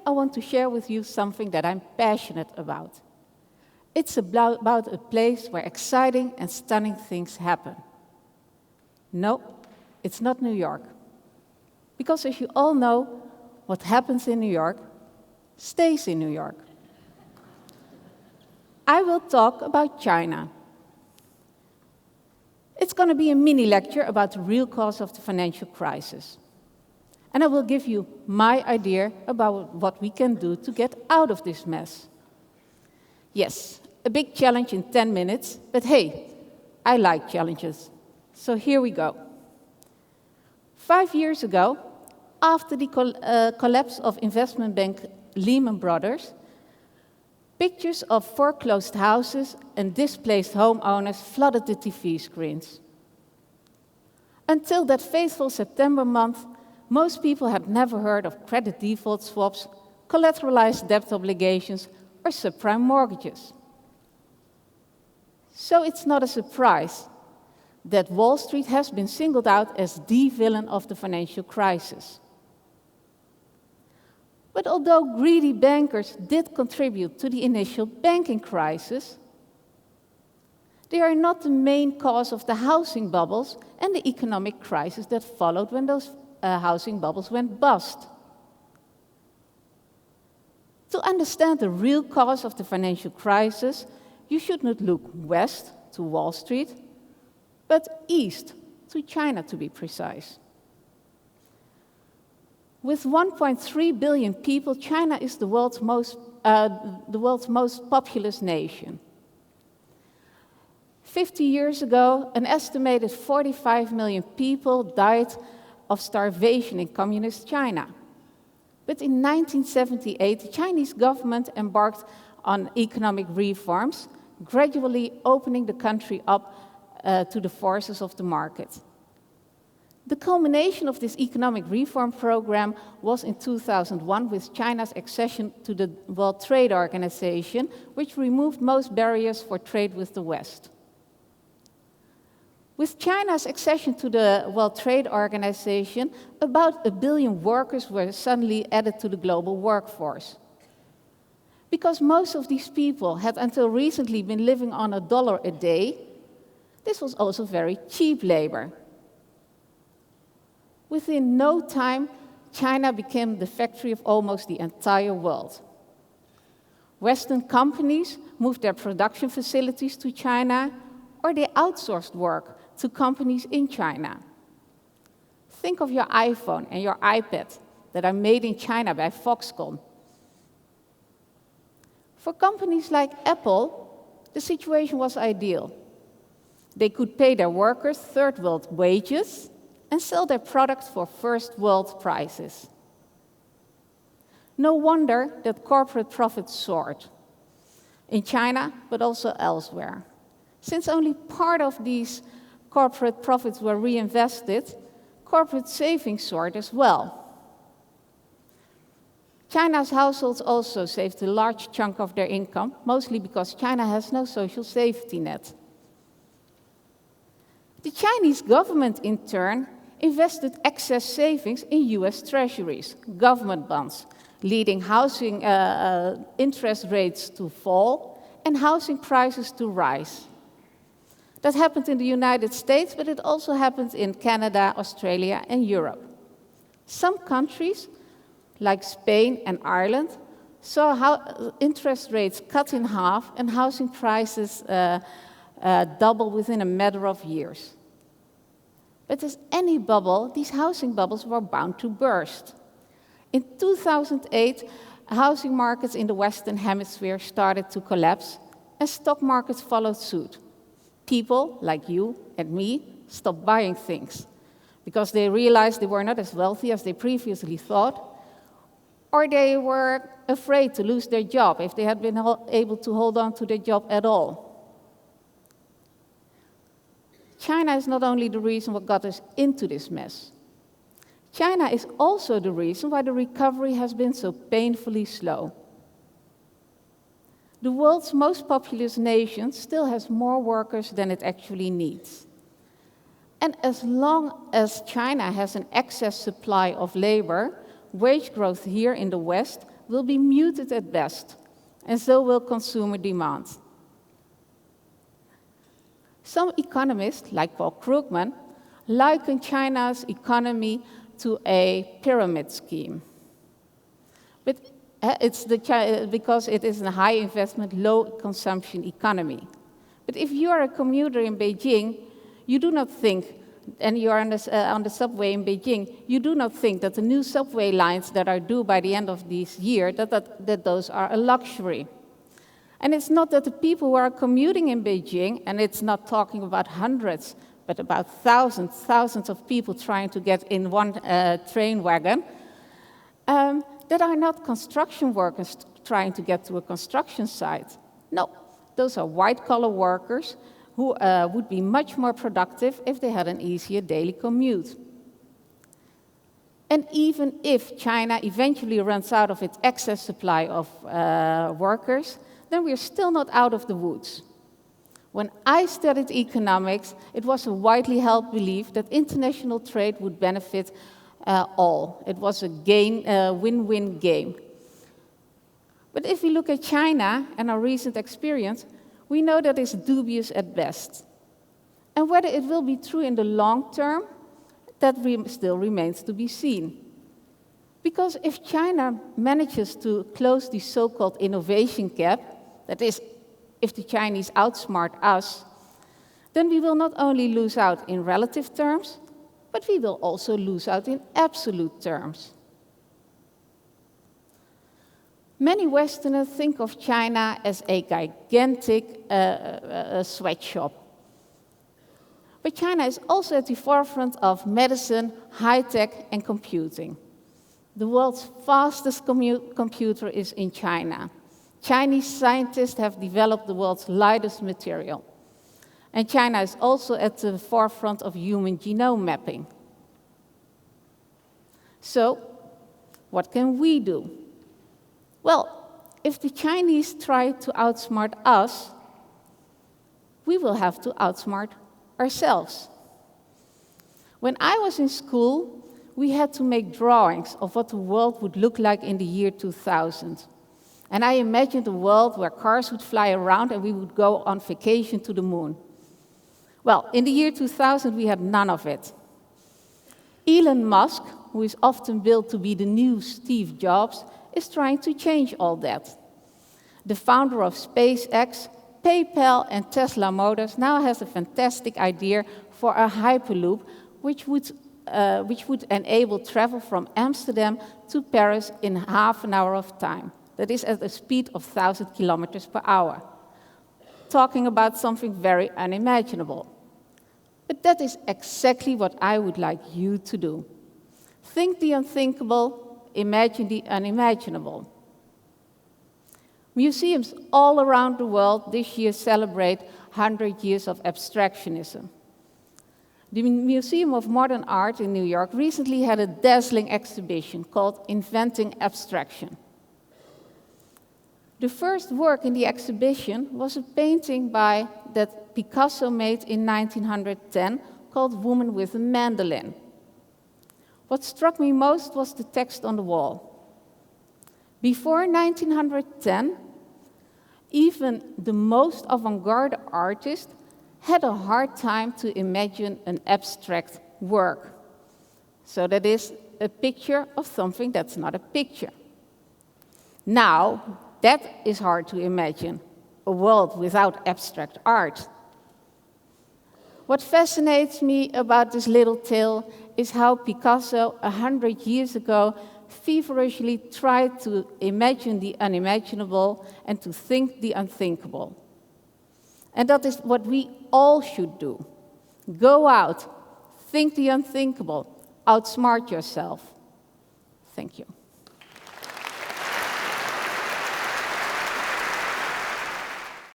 I want to share with you something that I'm passionate about. It's about a place where exciting and stunning things happen. No, it's not New York. Because as you all know, what happens in New York stays in New York. I will talk about China. It's going to be a mini lecture about the real cause of the financial crisis. And I will give you my idea about what we can do to get out of this mess. Yes, a big challenge in 10 minutes, but hey, I like challenges. So here we go. 5 years ago, after the collapse of investment bank Lehman Brothers, pictures of foreclosed houses and displaced homeowners flooded the TV screens. Until that fateful September month, most people had never heard of credit default swaps, collateralized debt obligations, or subprime mortgages. So it's not a surprise that Wall Street has been singled out as the villain of the financial crisis. But although greedy bankers did contribute to the initial banking crisis, they are not the main cause of the housing bubbles and the economic crisis that followed when those housing bubbles went bust. To understand the real cause of the financial crisis, you should not look west to Wall Street, but east to China, to be precise. With 1.3 billion people, China is the world's most populous nation. 50 years ago, an estimated 45 million people died of starvation in communist China. But in 1978, the Chinese government embarked on economic reforms, gradually opening the country up to the forces of the market. The culmination of this economic reform program was in 2001 with China's accession to the World Trade Organization, which removed most barriers for trade with the West. With China's accession to the World Trade Organization, about 1 billion workers were suddenly added to the global workforce. Because most of these people had until recently been living on $1 a day, this was also very cheap labor. Within no time, China became the factory of almost the entire world. Western companies moved their production facilities to China, or they outsourced work to companies in China. Think of your iPhone and your iPad that are made in China by Foxconn. For companies like Apple, the situation was ideal. They could pay their workers third world wages and sell their products for first world prices. No wonder that corporate profits soared in China, but also elsewhere. Since only part of these corporate profits were reinvested, corporate savings soared as well. China's households also saved a large chunk of their income, mostly because China has no social safety net. The Chinese government, in turn, invested excess savings in US treasuries, government bonds, leading housing interest rates to fall and housing prices to rise. That happened in the United States, but it also happened in Canada, Australia, and Europe. Some countries, like Spain and Ireland, saw interest rates cut in half and housing prices double within a matter of years. But as any bubble, these housing bubbles were bound to burst. In 2008, housing markets in the Western Hemisphere started to collapse, and stock markets followed suit. People, like you and me, stopped buying things because they realized they were not as wealthy as they previously thought, or they were afraid to lose their job if they had been able to hold on to their job at all. China is not only the reason what got us into this mess. China is also the reason why the recovery has been so painfully slow. The world's most populous nation still has more workers than it actually needs. And as long as China has an excess supply of labor, wage growth here in the West will be muted at best, and so will consumer demand. Some economists, like Paul Krugman, liken China's economy to a pyramid scheme. But because it is a high investment, low consumption economy. But if you are a commuter in Beijing, you do not think, and you are on the subway in Beijing, you do not think that the new subway lines that are due by the end of this year, that those are a luxury. And it's not that the people who are commuting in Beijing, and it's not talking about hundreds, but about thousands of people trying to get in one train wagon, that are not construction workers trying to get to a construction site. No, those are white-collar workers who would be much more productive if they had an easier daily commute. And even if China eventually runs out of its excess supply of workers, then we're still not out of the woods. When I studied economics, it was a widely held belief that international trade would benefit all. It was a win-win game. But if we look at China and our recent experience, we know that it's dubious at best. And whether it will be true in the long term, that still remains to be seen. Because if China manages to close the so-called innovation gap, that is, if the Chinese outsmart us, then we will not only lose out in relative terms, but we will also lose out in absolute terms. Many Westerners think of China as a gigantic sweatshop. But China is also at the forefront of medicine, high-tech, and computing. The world's fastest computer is in China. Chinese scientists have developed the world's lightest material. And China is also at the forefront of human genome mapping. So, what can we do? Well, if the Chinese try to outsmart us, we will have to outsmart ourselves. When I was in school, we had to make drawings of what the world would look like in the year 2000. And I imagined a world where cars would fly around and we would go on vacation to the moon. Well, in the year 2000, we had none of it. Elon Musk, who is often billed to be the new Steve Jobs, is trying to change all that. The founder of SpaceX, PayPal, and Tesla Motors now has a fantastic idea for a hyperloop which would enable travel from Amsterdam to Paris in half an hour of time. That is at a speed of 1,000 kilometers per hour. Talking about something very unimaginable. But that is exactly what I would like you to do. Think the unthinkable, imagine the unimaginable. Museums all around the world this year celebrate 100 years of abstractionism. The Museum of Modern Art in New York recently had a dazzling exhibition called Inventing Abstraction. The first work in the exhibition was a painting that Picasso made in 1910 called Woman with a Mandolin. What struck me most was the text on the wall. Before 1910, even the most avant-garde artist had a hard time to imagine an abstract work. So that is a picture of something that's not a picture. Now, that is hard to imagine, a world without abstract art. What fascinates me about this little tale is how Picasso, 100 years ago, feverishly tried to imagine the unimaginable and to think the unthinkable. And that is what we all should do. Go out, think the unthinkable, outsmart yourself. Thank you.